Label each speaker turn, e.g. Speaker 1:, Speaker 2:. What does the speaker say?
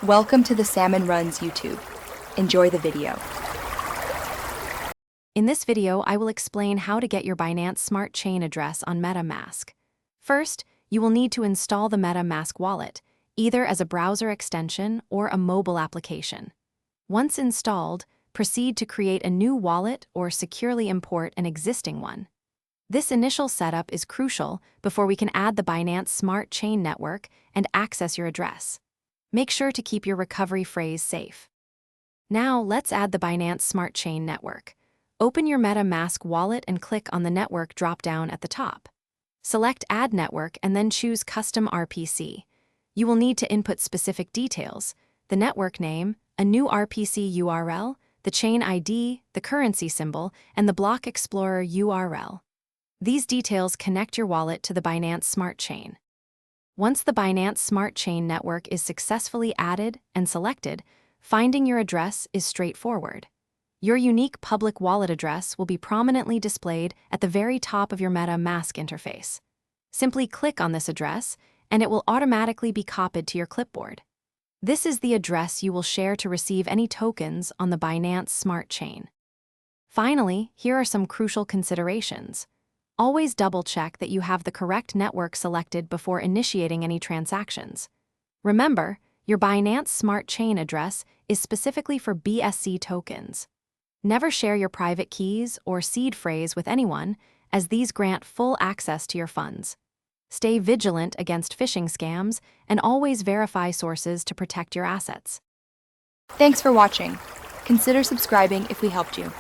Speaker 1: Welcome to the Salmon Runs YouTube. Enjoy the video.
Speaker 2: In this video, I will explain how to get your Binance Smart Chain address on MetaMask. First, you will need to install the MetaMask wallet, either as a browser extension or a mobile application. Once installed, proceed to create a new wallet or securely import an existing one. This initial setup is crucial before we can add the Binance Smart Chain network and access your address. Make sure to keep your recovery phrase safe. Now, let's add the Binance Smart Chain network. Open your MetaMask wallet and click on the Network drop-down at the top. Select Add Network and then choose Custom RPC. You will need to input specific details: the network name, a new RPC URL, the chain ID, the currency symbol, and the Block Explorer URL. These details connect your wallet to the Binance Smart Chain. Once the Binance Smart Chain network is successfully added and selected, finding your address is straightforward. Your unique public wallet address will be prominently displayed at the very top of your MetaMask interface. Simply click on this address, and it will automatically be copied to your clipboard. This is the address you will share to receive any tokens on the Binance Smart Chain. Finally, here are some crucial considerations. Always double-check that you have the correct network selected before initiating any transactions. Remember, your Binance Smart Chain address is specifically for BSC tokens. Never share your private keys or seed phrase with anyone, as these grant full access to your funds. Stay vigilant against phishing scams and always verify sources to protect your assets.
Speaker 1: Thanks for watching. Consider subscribing if we helped you.